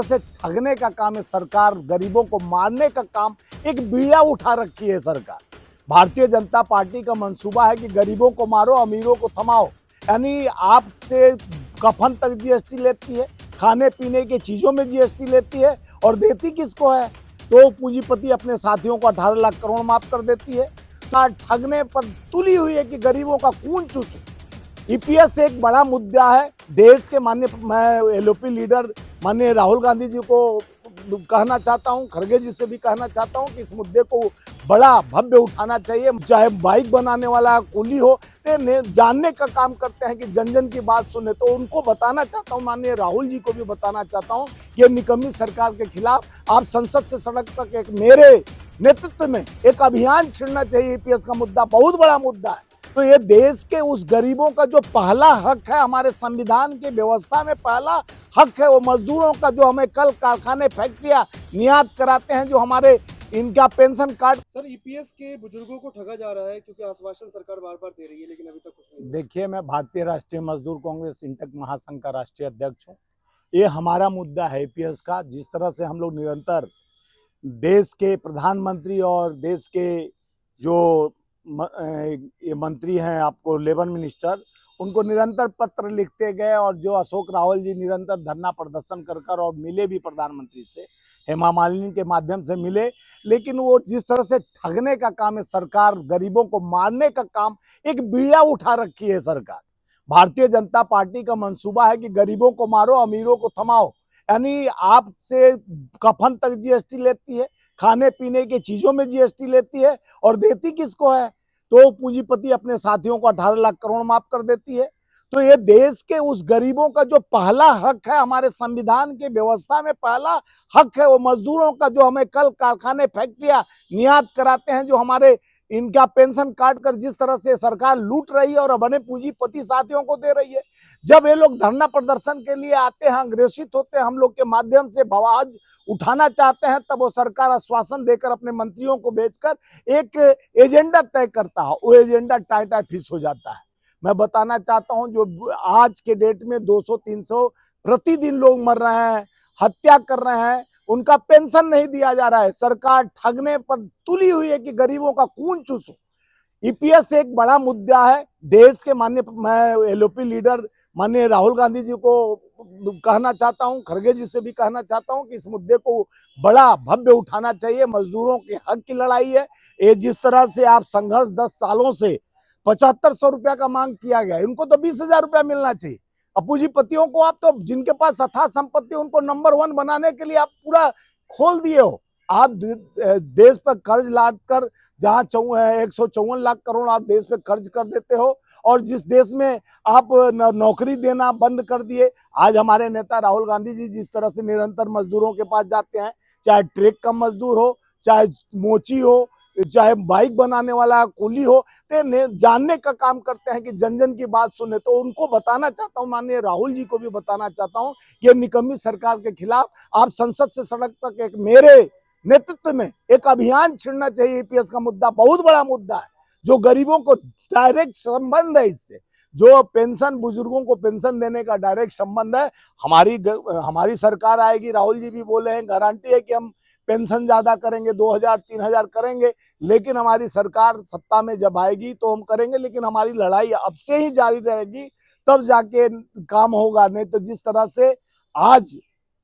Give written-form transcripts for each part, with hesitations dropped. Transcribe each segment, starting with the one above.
से ठगने का काम है सरकार, गरीबों को मारने का काम एक बीड़ा उठा रखी है सरकार। भारतीय जनता पार्टी का मंसूबा है कि गरीबों को मारो, अमीरों को थमाओ। यानी आपसे कफन तक जीएसटी लेती है, खाने पीने की चीजों में जीएसटी लेती है, और देती किसको है? तो पूंजीपति अपने साथियों को 18 लाख करोड़ माफ कर देती है। ठगने पर तुली हुई है कि गरीबों का खून चूसो। ईपीएस एक बड़ा मुद्दा है। देश के माननीय, मैं एलओपी लीडर माननीय राहुल गांधी जी को कहना चाहता हूं, खड़गे जी से भी कहना चाहता हूं कि इस मुद्दे को बड़ा भव्य उठाना चाहिए। चाहे बाइक बनाने वाला कुली हो, जानने का काम करते हैं कि जन जन की बात सुने। तो उनको बताना चाहता हूं, माननीय राहुल जी को भी बताना चाहता हूं कि निकम्मी सरकार के खिलाफ आप संसद से सड़क तक एक मेरे नेतृत्व में एक अभियान छिड़ना चाहिए। ईपीएस का मुद्दा बहुत बड़ा मुद्दा है। तो ये देश के उस गरीबों का जो पहला हक है, हमारे संविधान की व्यवस्था में पहला हक है, वो मजदूरों का, जो हमें कल कारखाने फैक्ट्रियां नियात कराते हैं, जो हमारे इनका पेंशन कार्ड। सर, ईपीएस के बुजुर्गों को ठगा जा रहा है क्योंकि आश्वासन सरकार बार बार दे रही है, लेकिन अभी तक कुछ नहीं। देखिए, मैं भारतीय राष्ट्रीय मजदूर कांग्रेस इंटक महासंघ का राष्ट्रीय अध्यक्ष हूँ। ये हमारा मुद्दा है ईपीएस का। जिस तरह से हम लोग निरंतर देश के प्रधानमंत्री और देश के जो ये मंत्री हैं, आपको लेबर मिनिस्टर, उनको निरंतर पत्र लिखते गए, और जो अशोक रावल जी निरंतर धरना प्रदर्शन कर और मिले भी प्रधानमंत्री से, हेमा मालिनी के माध्यम से मिले। लेकिन वो जिस तरह से ठगने का काम है सरकार, गरीबों को मारने का काम एक बीड़ा उठा रखी है सरकार। भारतीय जनता पार्टी का मंसूबा है कि गरीबों को मारो, अमीरों को थमाओ। यानी आपसे कफन तक जीएसटी लेती है, खाने पीने की चीजों में जीएसटी लेती है, और देती किसको है? तो पूंजीपति अपने साथियों को 18 लाख करोड़ माफ कर देती है। तो ये देश के उस गरीबों का जो पहला हक है, हमारे संविधान की व्यवस्था में पहला हक है, वो मजदूरों का, जो हमें कल कारखाने फैक्ट्रियां नियात कराते हैं, जो हमारे इनका पेंशन काट कर जिस तरह से सरकार लूट रही है और अपने पूंजीपति साथियों को दे रही है। जब ये लोग धरना प्रदर्शन के लिए आते हैं, अग्रेसित होते हैं, हम लोग के माध्यम से आवाज उठाना चाहते हैं, तब वो सरकार आश्वासन देकर अपने मंत्रियों को भेजकर एक एजेंडा तय करता है। वो एजेंडा टाइटा फिश हो जाता है। मैं बताना चाहता हूं, जो आज के डेट में 200-300 प्रतिदिन लोग मर रहे हैं, हत्या कर रहे हैं, उनका पेंशन नहीं दिया जा रहा है। सरकार ठगने पर तुली हुई है कि गरीबों का खून चूसो। ईपीएस एक बड़ा मुद्दा है। देश के माननीय, मैं एलओपी लीडर माननीय राहुल गांधी जी को कहना चाहता हूं, खड़गे जी से भी कहना चाहता हूं कि इस मुद्दे को बड़ा भव्य उठाना चाहिए। मजदूरों के हक की लड़ाई है ये। जिस तरह से आप संघर्ष 10 सालों से 7500 रुपया का मांग किया गया, इनको तो 20,000 रुपया मिलना चाहिए। अब पूंजीपतियों को आप तो, जिनके पास अथाह संपत्ति, उनको नंबर 1 बनाने के लिए आप पूरा खोल दिए हो। आप देश पर कर्ज लाद कर, जहां 154 लाख करोड़ आप देश पे कर्ज कर देते हो, और जिस देश में आप नौकरी देना बंद कर दिए। आज हमारे नेता राहुल गांधी जी जिस तरह से निरंतर मजदूरों के पास जाते हैं, चाहे ट्रक का मजदूर हो, चाहे मोची हो, चाहे बाइक बनाने वाला कुली हो, तो जानने का काम करते हैं कि जन जन की बात सुने। तो उनको बताना चाहता हूं, माननीय राहुल जी को भी बताना चाहता हूं कि निकम्मी सरकार के खिलाफ आप संसद से सड़क तक एक मेरे नेतृत्व में एक अभियान छिड़ना चाहिए। ईपीएस का मुद्दा बहुत बड़ा मुद्दा है, जो गरीबों को डायरेक्ट संबंध है इससे। जो पेंशन, बुजुर्गों को पेंशन देने का डायरेक्ट संबंध है। हमारी सरकार आएगी, राहुल जी भी बोले हैं, गारंटी है कि हम पेंशन ज्यादा करेंगे, 2000-3000 करेंगे। लेकिन हमारी सरकार सत्ता में जब आएगी तो हम करेंगे, लेकिन हमारी लड़ाई अब से ही जारी रहेगी, तब जाके काम होगा। नहीं तो जिस तरह से आज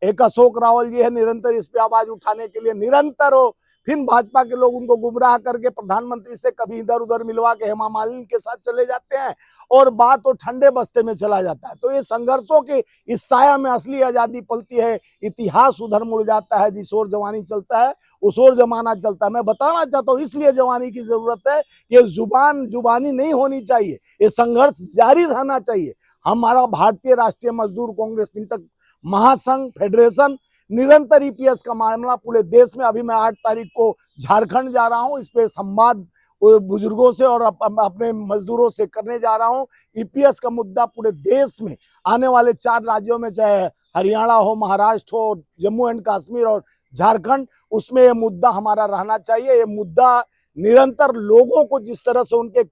एक अशोक रावल जी है, निरंतर इस पे आवाज उठाने के लिए निरंतर हो, फिर भाजपा के लोग उनको गुमराह करके प्रधानमंत्री से कभी इधर उधर मिलवा के हेमा मालिनी के साथ चले जाते हैं, और बात तो ठंडे बस्ते में चला जाता है। तो ये संघर्षों के इस साया में असली आजादी पलती है। इतिहास उधर मुड़ जाता है, जिस ओर जवानी चलता है उस ओर जमाना चलता है। मैं बताना चाहता हूँ, इसलिए जवानी की जरूरत है। ये जुबानी नहीं होनी चाहिए, ये संघर्ष जारी रहना चाहिए। हमारा भारतीय राष्ट्रीय मजदूर कांग्रेस इंटक महासंघ फेडरेशन निरंतर ईपीएस का मामला पूरे देश में, अभी मैं 8 तारीख को झारखंड जा रहा हूं, इस पे संवाद बुजुर्गों से और अपने मजदूरों से करने जा रहा हूं। ईपीएस का मुद्दा पूरे देश में, आने वाले 4 राज्यों में, चाहे हरियाणा हो, महाराष्ट्र हो, जम्मू एंड कश्मीर और झारखंड, उसमें यह मुद्दा हमारा रहना चाहिए। ये मुद्दा निरंतर लोगों को जिस तरह से उनके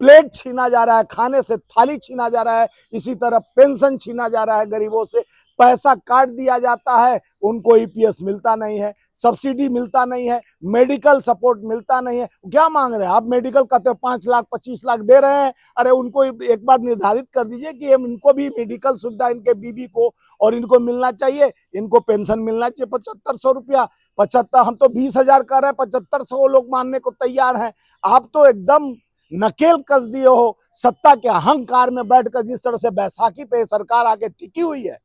प्लेट छीना जा रहा है, खाने से थाली छीना जा रहा है, इसी तरह पेंशन छीना जा रहा है गरीबों से, पैसा काट दिया जाता है, उनको ईपीएस मिलता नहीं है, सब्सिडी मिलता नहीं है, मेडिकल सपोर्ट मिलता नहीं है। क्या मांग रहे हैं आप? मेडिकल कहते हो 5 लाख 25 लाख दे रहे हैं। अरे उनको एक बार निर्धारित कर दीजिए कि इनको भी मेडिकल सुविधा इनके बीबी को और इनको मिलना चाहिए, इनको पेंशन मिलना चाहिए 7500 रुपया। 75, हम तो 20,000 कर रहे हैं, 7500 लोग मानने को तैयार हैं। आप तो एकदम नकेल कस दिए हो सत्ता के अहंकार में बैठकर। जिस तरह से बैसाखी पे सरकार आके टिकी हुई है,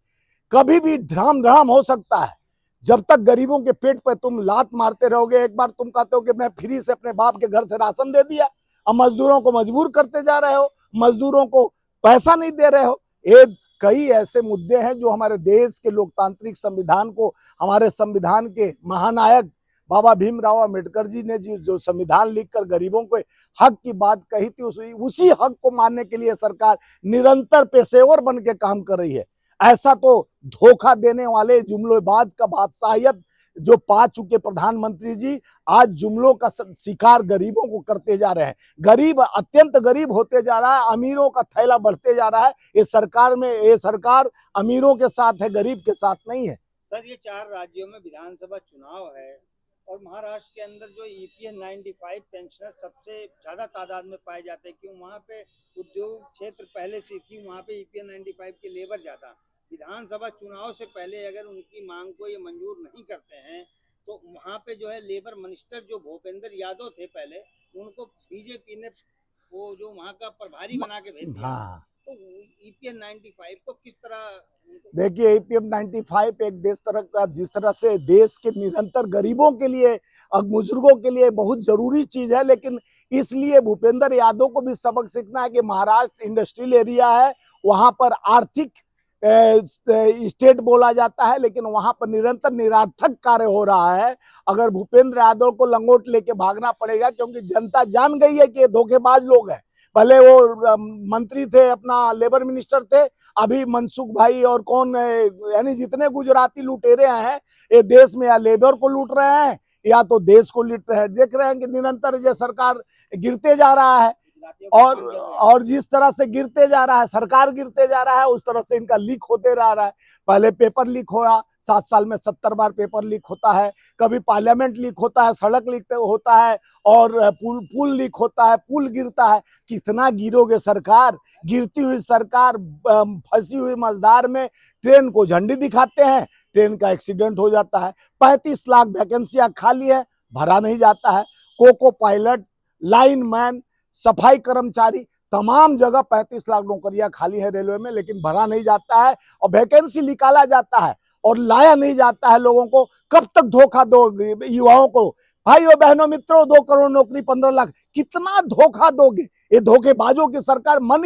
कभी भी ध्राम धड़ाम हो सकता है। जब तक गरीबों के पेट पे तुम लात मारते रहोगे, एक बार तुम कहते हो कि मैं फ्री से अपने बाप के घर से राशन दे दिया, अब मजदूरों को मजबूर करते जा रहे हो, मजदूरों को पैसा नहीं दे रहे हो। ये कई ऐसे मुद्दे हैं जो हमारे देश के लोकतांत्रिक संविधान को, हमारे संविधान के महानायक बाबा भीमराव अम्बेडकर जी ने जो संविधान लिखकर गरीबों को हक की बात कही थी, उसी हक को मानने के लिए सरकार निरंतर पेशेवर बन के काम कर रही है। ऐसा तो धोखा देने वाले जुमलेबाज का बादशाहियत जो पा चुके प्रधानमंत्री जी, आज जुमलों का शिकार गरीबों को करते जा रहे हैं। गरीब अत्यंत गरीब होते जा रहा है, अमीरों का थैला बढ़ते जा रहा है। ये सरकार अमीरों के साथ है, गरीब के साथ नहीं है। सर, ये 4 राज्यों में विधानसभा चुनाव है और महाराष्ट्र के अंदर जो ईपीएस 95 पेंशनर सबसे ज्यादा तादाद में पाए जाते हैं, क्यों? वहाँ पे उद्योग क्षेत्र पहले से थी, वहाँ पे ईपीएस 95 के लेबर ज्यादा। विधानसभा चुनाव से पहले अगर उनकी मांग को ये मंजूर नहीं करते हैं तो वहाँ पे जो है लेबर मिनिस्टर जो भूपेंद्र यादव थे पहले, उनको बीजेपी ने वो जो वहाँ का प्रभारी बना के भेज दिया। हाँ, तो ईपीएस 95 को किस तरह? देखिए, ईपीएफ 95 एक देश तरह का, जिस तरह से देश के निरंतर गरीबों के लिए और बुजुर्गों के लिए बहुत जरूरी चीज है, लेकिन इसलिए भूपेंद्र यादव को भी सबक सीखना है कि महाराष्ट्र इंडस्ट्रियल एरिया है, वहां पर आर्थिक स्टेट बोला जाता है, लेकिन वहां पर निरंतर निरर्थक कार्य हो रहा है। अगर भूपेंद्र यादव को लंगोट लेके भागना पड़ेगा, क्योंकि जनता जान गई है कि ये धोखेबाज लोग हैं। पहले वो मंत्री थे, अपना लेबर मिनिस्टर थे, अभी मनसुख भाई और कौन, यानी जितने गुजराती लुटेरे हैं ये देश में, या लेबर को लूट रहे हैं या तो देश को लूट रहे हैं। देख रहे हैं कि निरंतर ये सरकार गिरते जा रहा है, और जिस तरह से गिरते जा रहा है, सरकार गिरते जा रहा है, उस तरह से इनका लीक होते रह रहा है। पहले पेपर लीक हुआ, 7 साल में 70 बार पेपर लीक होता है, कभी पार्लियामेंट लीक होता है, सड़क लीक होता है, और पुल लीक होता है, पुल गिरता है। कितना गिरोगे सरकार? गिरती हुई सरकार, फंसी हुई मझधार में ट्रेन को झंडी दिखाते हैं, ट्रेन का एक्सीडेंट हो जाता है। 35 लाख वैकेंसियां खाली है, भरा नहीं जाता है। कोको पायलट, लाइनमैन, सफाई कर्मचारी, तमाम जगह 35 लाख नौकरियां खाली है रेलवे में, लेकिन भरा नहीं जाता है। और वैकेंसी निकाला जाता है और लाया नहीं जाता है लोगों को। कब तक धोखा दोगे युवाओं को? भाइयों बहनों मित्रों, 2 करोड़ नौकरी, 15 लाख, कितना धोखा दोगे? ये धोखेबाजों की सरकार। मन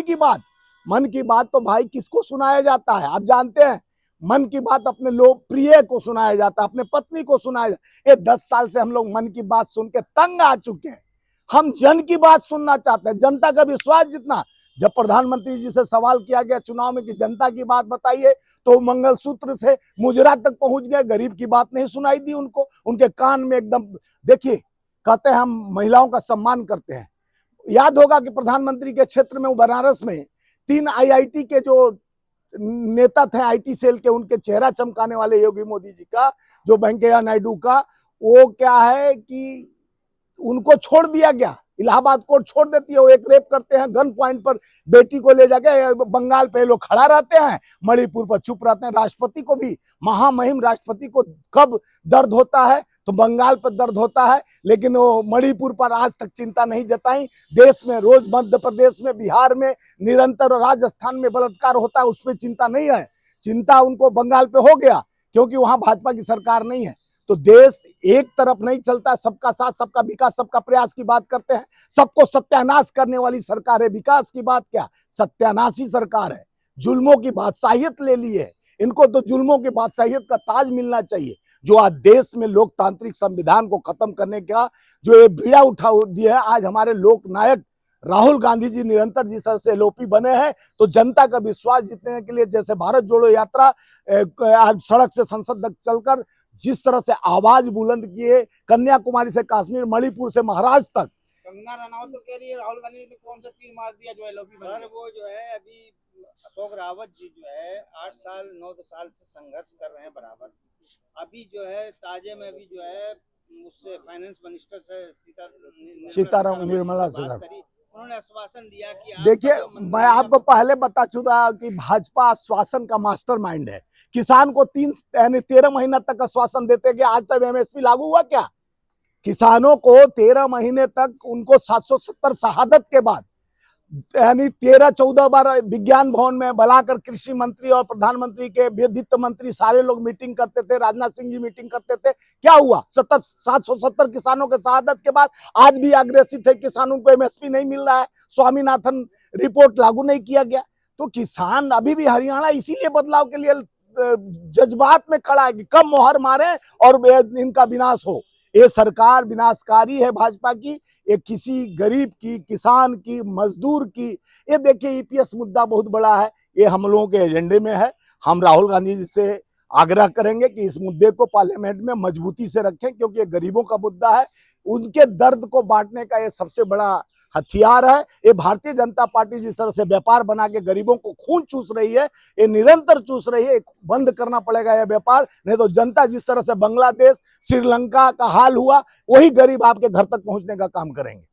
की बात तो भाई किसको सुनाया जाता है? आप जानते हैं, मन की बात अपने लोग प्रिय को सुनाया जाता है, अपने पत्नी को सुनाया जाता है। ये 10 साल से हम लोग मन की बात सुन के तंग आ चुके हैं। हम जन की बात सुनना चाहते हैं, जनता का विश्वास जितना। जब प्रधानमंत्री जी से सवाल किया गया चुनाव में कि जनता की बात बताइए, तो मंगलसूत्र से मुजरा तक पहुंच गए, गरीब की बात नहीं सुनाई दी उनको। उनके कान में एकदम, देखिए, कहते हैं हम महिलाओं का सम्मान करते हैं। याद होगा कि प्रधानमंत्री के क्षेत्र में, बनारस में 3 आईआईटी के जो नेता थे, आईटी सेल के, उनके चेहरा चमकाने वाले योगी मोदी जी का, जो वेंकैया नायडू का, वो क्या है कि उनको छोड़ दिया गया। इलाहाबाद कोर्ट छोड़ देती है। वो एक रेप करते हैं, गन पॉइंट पर बेटी को ले जाके बंगाल पे लोग खड़ा रहते हैं, मणिपुर पर चुप रहते हैं। राष्ट्रपति को भी, महामहिम राष्ट्रपति को कब दर्द होता है तो बंगाल पर दर्द होता है, लेकिन वो मणिपुर पर आज तक चिंता नहीं जताई। देश में रोज मध्य प्रदेश में, बिहार में निरंतर, राजस्थान में बलात्कार होता है, उस पर चिंता नहीं है। चिंता उनको बंगाल पे हो गया, क्योंकि वहां भाजपा की सरकार नहीं है। तो देश एक तरफ नहीं चलता, सबका साथ, सबका विकास, सबका प्रयास की बात करते हैं। सबको सत्यानाश करने वाली सरकार है। विकास की बात क्या, सत्यानाशी सरकार है। जुल्मों की बादशाहियत ले ली है। इनको तो जुल्मों की बादशाहियत का ताज मिलना चाहिए, जो आज देश में लोकतांत्रिक संविधान को खत्म करने का जो ये बीड़ा उठा दिया है। आज हमारे लोक नायक राहुल गांधी जी निरंतर जिस तरह से एलओपी बने हैं, तो जनता का विश्वास जीतने के लिए, जैसे भारत जोड़ो यात्रा आज सड़क से संसद तक चलकर जिस तरह से आवाज बुलंद किए, कन्याकुमारी से कश्मीर, मणिपुर से महाराष्ट्र तक, कंगना रनावत तो कह रही है राहुल गांधी ने कौन सा तीर मार दिया जो एलओपी बन सर गया। वो जो है अभी अशोक रावत जी जो है 8 साल 9 साल से संघर्ष कर रहे हैं बराबर। अभी जो है ताजे में अभी जो है उससे फाइनेंस मिनिस्टर से निर्मला जी से बात सीतारमण। करी, उन्होंने आश्वासन दिया कि आपका देखिए, जो मंत्री मैं है आपको पहले बता चुका कि भाजपा आश्वासन का मास्टरमाइंड है। किसान को 13 महीना तक आश्वासन देते कि आज तक एमएसपी लागू हुआ क्या? किसानों को 13 महीने तक उनको 770 शहादत के बाद यानी 13-14 बार विज्ञान भवन में बुलाकर कृषि मंत्री और प्रधानमंत्री के वित्त मंत्री सारे लोग मीटिंग करते थे, राजनाथ सिंह जी मीटिंग करते थे। क्या हुआ? 770 किसानों के शहादत के बाद आज भी अग्रेसिव थे, किसानों को एमएसपी नहीं मिल रहा है, स्वामीनाथन रिपोर्ट लागू नहीं किया गया। तो किसान अभी भी हरियाणा इसीलिए बदलाव के लिए जज्बात में खड़ा है कि कब मोहर मारे और इनका विनाश हो। ये सरकार विनाशकारी है भाजपा की। ये किसी गरीब की, किसान की, मजदूर की, ये देखिए ईपीएस मुद्दा बहुत बड़ा है, ये हम लोगों के एजेंडे में है। हम राहुल गांधी जी से आग्रह करेंगे कि इस मुद्दे को पार्लियामेंट में मजबूती से रखें, क्योंकि ये गरीबों का मुद्दा है। उनके दर्द को बांटने का ये सबसे बड़ा हथियार है। ये भारतीय जनता पार्टी जिस तरह से व्यापार बना के गरीबों को खून चूस रही है, ये निरंतर चूस रही है, बंद करना पड़ेगा यह व्यापार। नहीं तो जनता जिस तरह से बांग्लादेश, श्रीलंका का हाल हुआ, वही गरीब आपके घर तक पहुंचने का काम करेंगे।